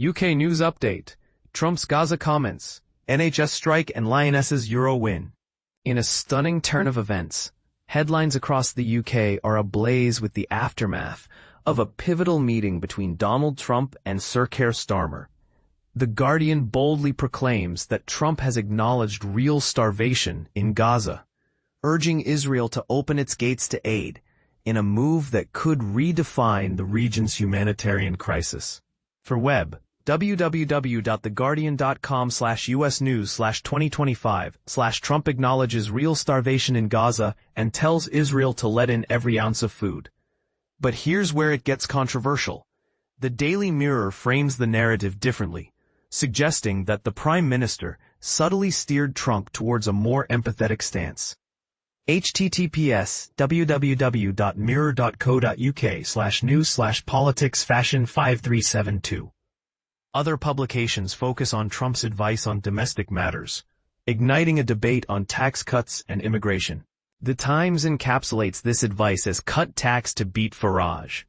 UK news update. Trump's Gaza comments. NHS strike and Lionesses Euro win. In a stunning turn of events, headlines across the UK are ablaze with the aftermath of a pivotal meeting between Donald Trump and Sir Keir Starmer. The Guardian boldly proclaims that Trump has acknowledged real starvation in Gaza, urging Israel to open its gates to aid in a move that could redefine the region's humanitarian crisis. For web, www.theguardian.com/US News/2025/Trump acknowledges real starvation in Gaza and tells Israel to let in every ounce of food. But here's where it gets controversial. The Daily Mirror frames the narrative differently, suggesting that the Prime Minister subtly steered Trump towards a more empathetic stance. https://www.mirror.co.uk/news/politics-fashion5372. Other publications focus on Trump's advice on domestic matters, igniting a debate on tax cuts and immigration. The Times encapsulates this advice as cut tax to beat Farage.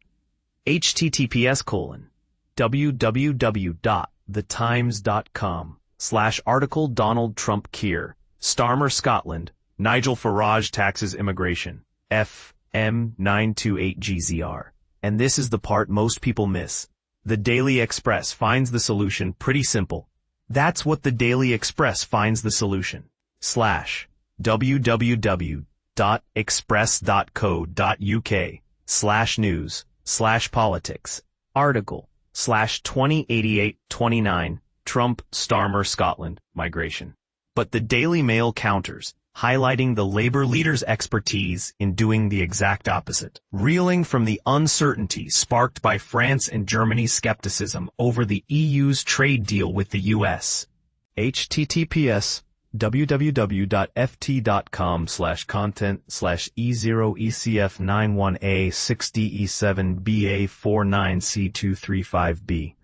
https://www.thetimes.com/article Donald Trump Keir Starmer Scotland Nigel Farage taxes immigration. FM928GZR. And this is the part most people miss. The Daily Express finds the solution pretty simple. That's what the Daily Express finds the solution. www.express.co.uk/news/politics article /208829 Trump Starmer Scotland migration. But the Daily Mail counters, highlighting the Labour leader's expertise in doing the exact opposite, reeling from the uncertainty sparked by France and Germany's skepticism over the EU's trade deal with the US. https://www.ft.com/E0ECF91A60E7BA49C235B.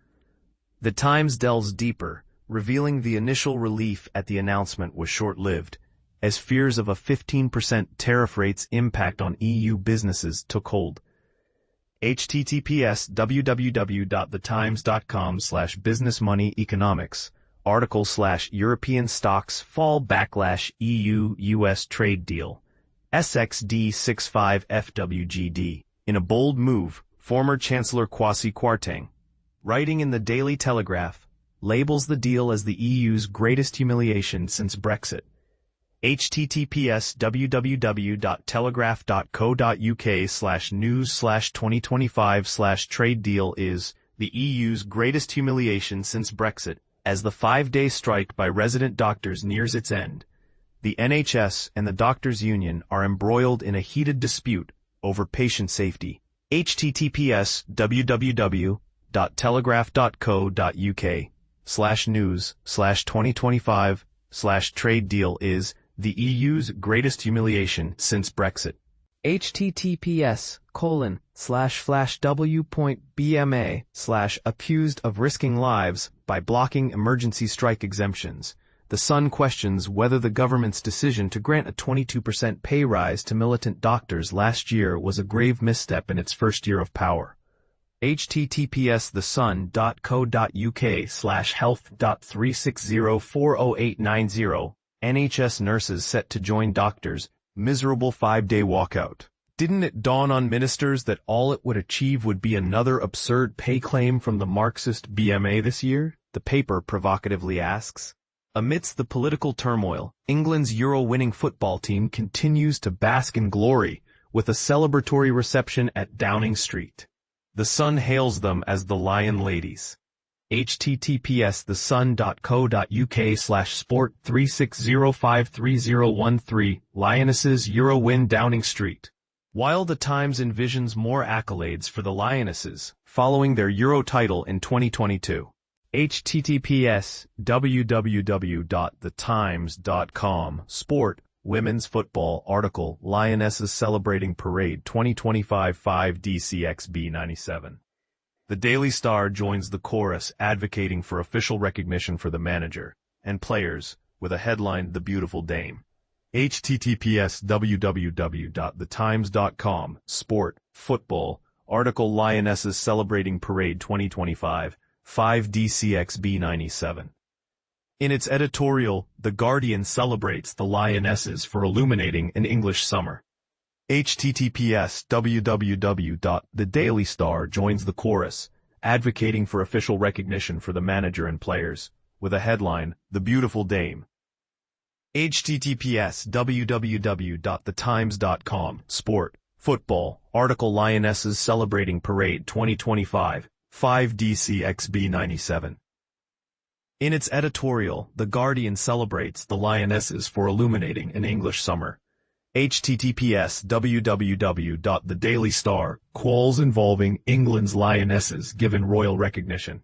The Times delves deeper, revealing the initial relief at the announcement was short-lived, as fears of a 15% tariff rate's impact on EU businesses took hold. https://www.thetimes.com/businessmoney-economics article /European stocks fall /EU-US trade deal SXD65FWGD. In a bold move, former Chancellor Kwasi Kwarteng, writing in the Daily Telegraph, labels the deal as the EU's greatest humiliation since Brexit. https://www.telegraph.co.uk/news/2025/trade deal is the EU's greatest humiliation since Brexit. As the 5-day strike by resident doctors nears its end, the NHS and the Doctors' Union are embroiled in a heated dispute over patient safety. https://www.telegraph.co.uk/news/2025/trade deal is the EU's greatest humiliation since Brexit. https://w.bma/accused of risking lives by blocking emergency strike exemptions. The Sun questions whether the government's decision to grant a 22% pay rise to militant doctors last year was a grave misstep in its first year of power. https://thesun.co.uk/health.360408990 NHS nurses set to join doctors, miserable 5-day walkout. Didn't it dawn on ministers that all it would achieve would be another absurd pay claim from the Marxist BMA this year? The paper provocatively asks. Amidst the political turmoil, England's Euro-winning football team continues to bask in glory with a celebratory reception at Downing Street. The Sun hails them as the Lion Ladies. https://thesun.co.uk/sport360530013 Lionesses Euro win Downing Street. While the Times envisions more accolades for the Lionesses following their Euro title in 2022. https://www.thetimes.com Sport Women's Football article Lionesses Celebrating Parade 2025 5DCXB97. The Daily Star joins the chorus advocating for official recognition for the manager and players with a headline The Beautiful Dame. https://www.thetimes.com Sport Football article Lionesses Celebrating Parade 2025 5DCXB97. In its editorial, The Guardian celebrates the Lionesses for illuminating an English summer. https The Daily Star joins the chorus, advocating for official recognition for the manager and players, with a headline, The Beautiful Dame. https www.thetimes.com Sport, Football, article Lionesses Celebrating Parade 2025, 5DCXB97. In its editorial, The Guardian celebrates the Lionesses for illuminating an English summer. https www.The Star quals involving England's Lionesses given royal recognition.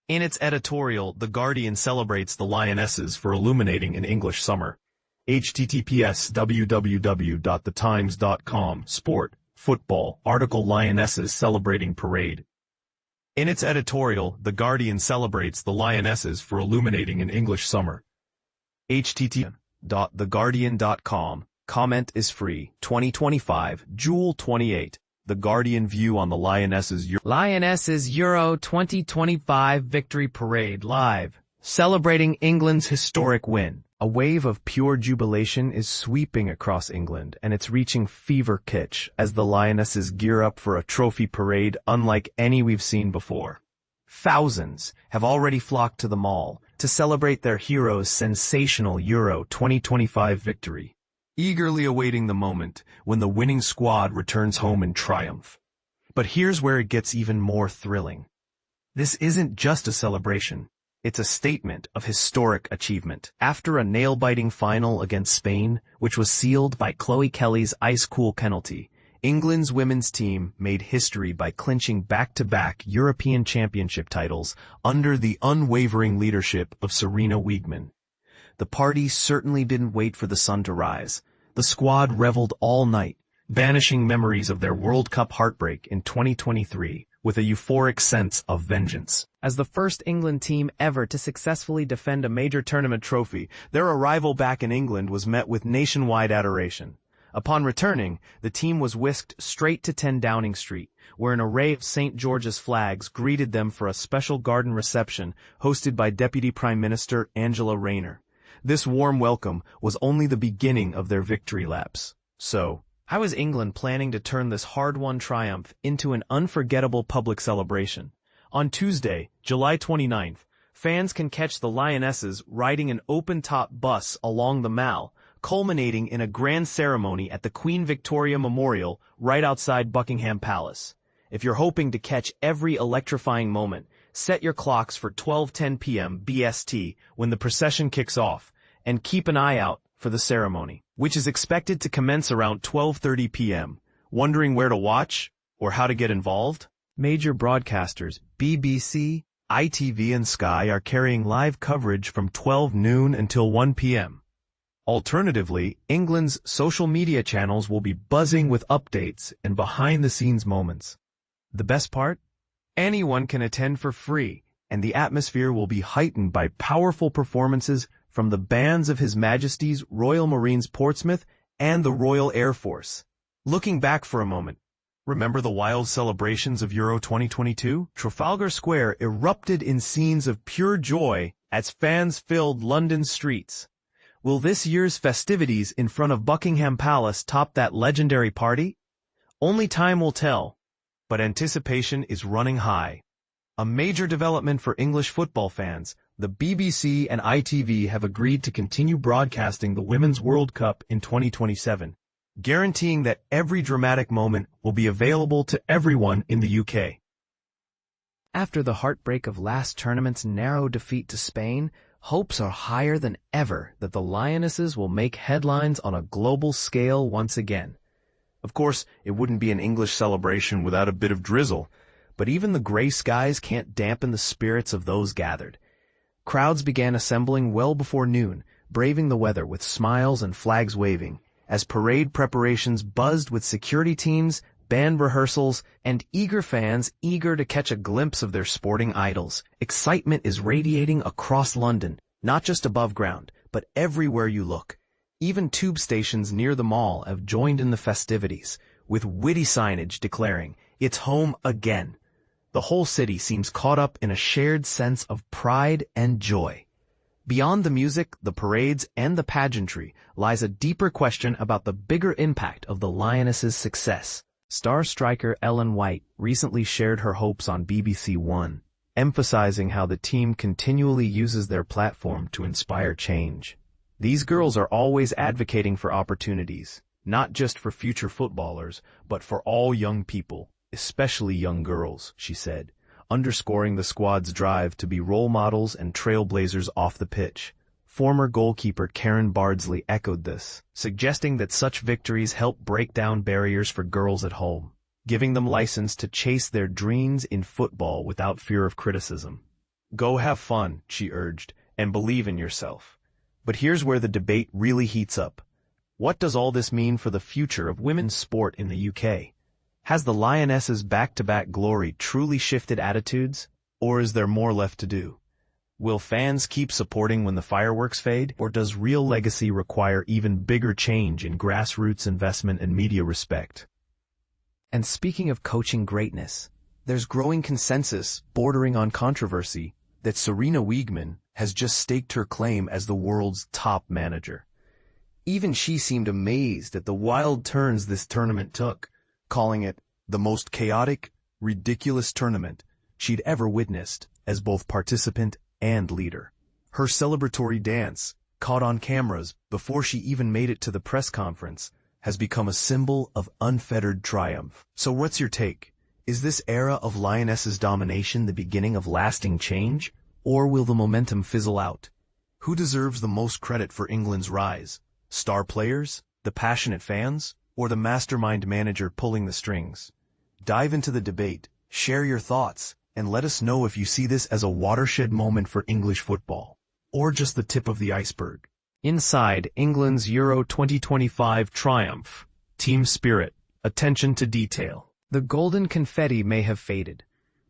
In its editorial, The Guardian celebrates the Lionesses for illuminating an English summer. https www.thetimes.com Sport, Football, article Lionesses Celebrating Parade. In its editorial, The Guardian celebrates the Lionesses for illuminating an English summer. https.theguardian.com. Comment is free. 2025, Jewel 28. The Guardian view on the Lionesses Euro 2025 Victory Parade live, celebrating England's historic win. A wave of pure jubilation is sweeping across England, and it's reaching fever pitch as the Lionesses gear up for a trophy parade unlike any we've seen before. Thousands have already flocked to the mall to celebrate their heroes' sensational Euro 2025 victory, eagerly awaiting the moment when the winning squad returns home in triumph. But here's where it gets even more thrilling. This isn't just a celebration. It's a statement of historic achievement. After a nail-biting final against Spain, which was sealed by Chloe Kelly's ice-cool penalty, England's women's team made history by clinching back-to-back European Championship titles under the unwavering leadership of Serena Wiegman. The party certainly didn't wait for the sun to rise. The squad reveled all night, banishing memories of their World Cup heartbreak in 2023 with a euphoric sense of vengeance. As the first England team ever to successfully defend a major tournament trophy, their arrival back in England was met with nationwide adoration. Upon returning, the team was whisked straight to 10 Downing Street, where an array of St. George's flags greeted them for a special garden reception hosted by Deputy Prime Minister Angela Rayner. This warm welcome was only the beginning of their victory laps. So, how is England planning to turn this hard-won triumph into an unforgettable public celebration? On Tuesday, July 29th, fans can catch the Lionesses riding an open-top bus along the Mall, culminating in a grand ceremony at the Queen Victoria Memorial right outside Buckingham Palace. If you're hoping to catch every electrifying moment, set your clocks for 12:10 p.m. BST when the procession kicks off, and keep an eye out for the ceremony, which is expected to commence around 12:30 p.m. Wondering where to watch or how to get involved? Major broadcasters BBC, ITV and Sky are carrying live coverage from 12 noon until 1 p.m. Alternatively, England's social media channels will be buzzing with updates and behind-the-scenes moments. The best part? Anyone can attend for free, and the atmosphere will be heightened by powerful performances from the bands of His Majesty's Royal Marines Portsmouth and the Royal Air Force. Looking back for a moment, remember the wild celebrations of Euro 2022? Trafalgar Square erupted in scenes of pure joy as fans filled London's streets. Will this year's festivities in front of Buckingham Palace top that legendary party? Only time will tell, but anticipation is running high. A major development for English football fans, the BBC and ITV have agreed to continue broadcasting the Women's World Cup in 2027, guaranteeing that every dramatic moment will be available to everyone in the UK. After the heartbreak of last tournament's narrow defeat to Spain, hopes are higher than ever that the Lionesses will make headlines on a global scale once again. Of course, it wouldn't be an English celebration without a bit of drizzle, but even the gray skies can't dampen the spirits of those gathered. Crowds began assembling well before noon, braving the weather with smiles and flags waving, as parade preparations buzzed with security teams, band rehearsals, and eager fans eager to catch a glimpse of their sporting idols. Excitement is radiating across London, not just above ground, but everywhere you look. Even tube stations near the mall have joined in the festivities, with witty signage declaring, "It's home again." The whole city seems caught up in a shared sense of pride and joy. Beyond the music, the parades, and the pageantry lies a deeper question about the bigger impact of the Lionesses' success. Star striker Ellen White recently shared her hopes on BBC One, emphasizing how the team continually uses their platform to inspire change. These girls are always advocating for opportunities, not just for future footballers, but for all young people, especially young girls, she said, underscoring the squad's drive to be role models and trailblazers off the pitch. Former goalkeeper Karen Bardsley echoed this, suggesting that such victories help break down barriers for girls at home, giving them license to chase their dreams in football without fear of criticism. Go have fun, she urged, and believe in yourself. But here's where the debate really heats up. What does all this mean for the future of women's sport in the UK? Has the Lionesses' back-to-back glory truly shifted attitudes, or is there more left to do? Will fans keep supporting when the fireworks fade, or does real legacy require even bigger change in grassroots investment and media respect? And speaking of coaching greatness, there's growing consensus, bordering on controversy, that Serena Wiegman has just staked her claim as the world's top manager. Even she seemed amazed at the wild turns this tournament took, calling it the most chaotic, ridiculous tournament she'd ever witnessed as both participant and leader. Her celebratory dance, caught on cameras before she even made it to the press conference, has become a symbol of unfettered triumph. So what's your take? Is this era of Lionesses' domination the beginning of lasting change, or will the momentum fizzle out? Who deserves the most credit for England's rise? Star players, the passionate fans, or the mastermind manager pulling the strings? Dive into the debate, share your thoughts, and let us know if you see this as a watershed moment for English football, or just the tip of the iceberg. Inside England's Euro 2025 triumph, team spirit, attention to detail. The golden confetti may have faded,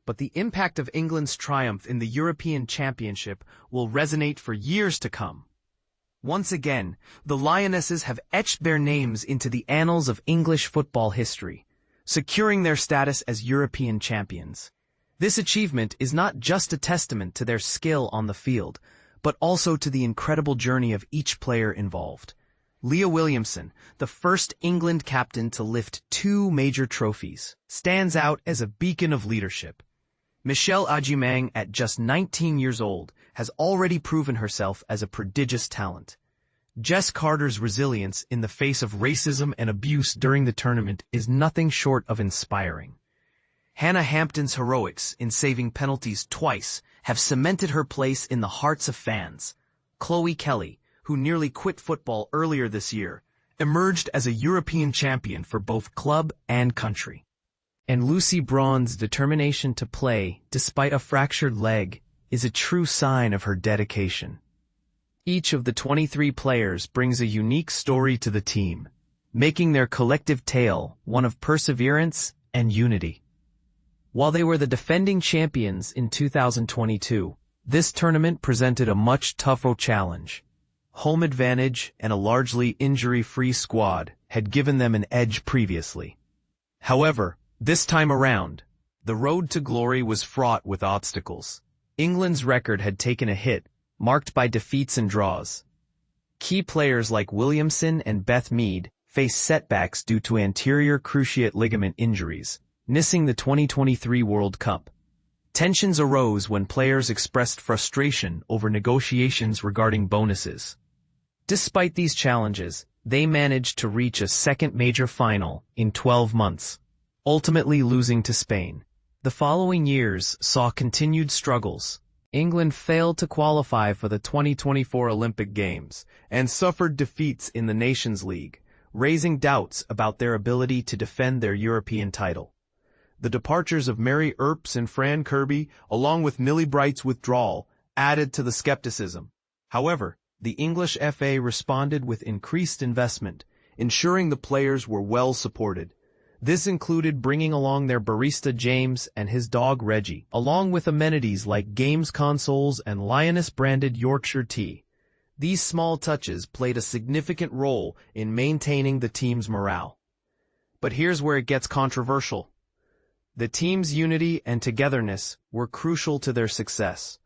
but the impact of England's triumph in the European Championship will resonate for years to come. Once again, the Lionesses have etched their names into the annals of English football history, securing their status as European champions. This achievement is not just a testament to their skill on the field, but also to the incredible journey of each player involved. Leah Williamson, the first England captain to lift 2 major trophies, stands out as a beacon of leadership. Michelle Agyemang, at just 19 years old, has already proven herself as a prodigious talent. Jess Carter's resilience in the face of racism and abuse during the tournament is nothing short of inspiring. Hannah Hampton's heroics in saving penalties twice have cemented her place in the hearts of fans. Chloe Kelly, who nearly quit football earlier this year, emerged as a European champion for both club and country. And Lucy Braun's determination to play, despite a fractured leg, is a true sign of her dedication. Each of the 23 players brings a unique story to the team, making their collective tale one of perseverance and unity. While they were the defending champions in 2022, this tournament presented a much tougher challenge. Home advantage and a largely injury-free squad had given them an edge previously. However, this time around, the road to glory was fraught with obstacles. England's record had taken a hit, marked by defeats and draws. Key players like Williamson and Beth Mead faced setbacks due to anterior cruciate ligament injuries, missing the 2023 World Cup. Tensions arose when players expressed frustration over negotiations regarding bonuses. Despite these challenges, they managed to reach a second major final in 12 months, ultimately losing to Spain. The following years saw continued struggles. England failed to qualify for the 2024 Olympic Games and suffered defeats in the Nations League, raising doubts about their ability to defend their European title. The departures of Mary Earps and Fran Kirby, along with Millie Bright's withdrawal, added to the skepticism. However, the English FA responded with increased investment, ensuring the players were well supported. This included bringing along their barista James and his dog Reggie, along with amenities like games consoles and Lioness-branded Yorkshire tea. These small touches played a significant role in maintaining the team's morale. But here's where it gets controversial. The team's unity and togetherness were crucial to their success.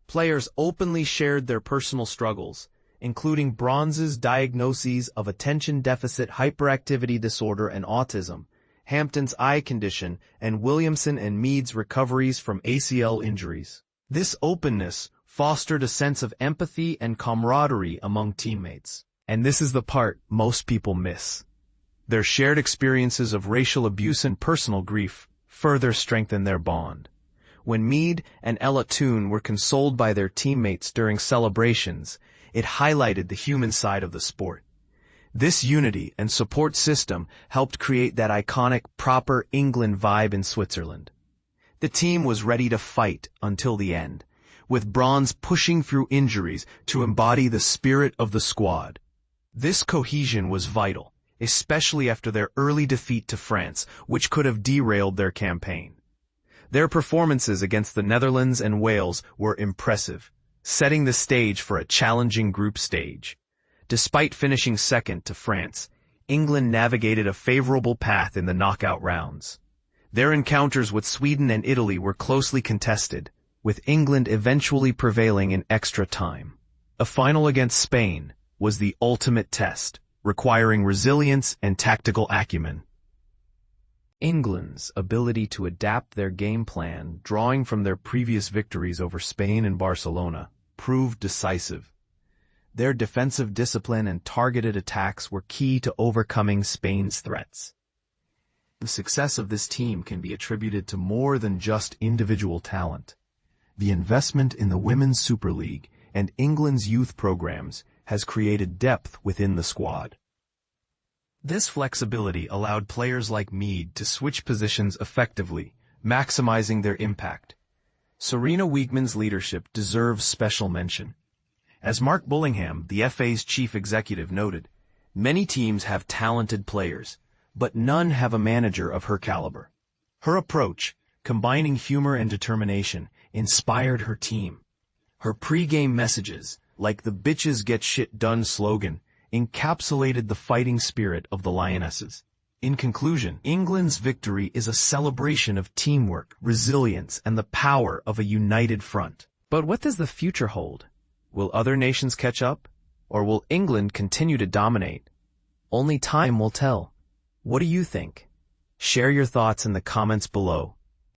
Players openly shared their personal struggles, including Bronze's diagnoses of attention deficit hyperactivity disorder and autism, Hampton's eye condition, and Williamson and Meade's recoveries from ACL injuries. This openness fostered a sense of empathy and camaraderie among teammates. And this is the part most people miss. Their shared experiences of racial abuse and personal grief further strengthened their bond. When Meade and Ella Toone were consoled by their teammates during celebrations, it highlighted the human side of the sport. This unity and support system helped create that iconic proper England vibe in Switzerland. The team was ready to fight until the end, with Bronze pushing through injuries to embody the spirit of the squad. This cohesion was vital, especially after their early defeat to France, which could have derailed their campaign. Their performances against the Netherlands and Wales were impressive, setting the stage for a challenging group stage. Despite finishing second to France, England navigated a favorable path in the knockout rounds. Their encounters with Sweden and Italy were closely contested, with England eventually prevailing in extra time. A final against Spain was the ultimate test, requiring resilience and tactical acumen. England's ability to adapt their game plan, drawing from their previous victories over Spain and Barcelona, proved decisive. Their defensive discipline and targeted attacks were key to overcoming Spain's threats. The success of this team can be attributed to more than just individual talent. The investment in the Women's Super League and England's youth programs has created depth within the squad. This flexibility allowed players like Meade to switch positions effectively, maximizing their impact. Serena Wiegman's leadership deserves special mention. As Mark Bullingham, the FA's chief executive, noted, many teams have talented players, but none have a manager of her caliber. Her approach, combining humor and determination, inspired her team. Her pre-game messages, like the "Bitches Get Shit Done" slogan, encapsulated the fighting spirit of the Lionesses. In conclusion, England's victory is a celebration of teamwork, resilience, and the power of a united front. But what does the future hold? Will other nations catch up? Or will England continue to dominate? Only time will tell. What do you think? Share your thoughts in the comments below.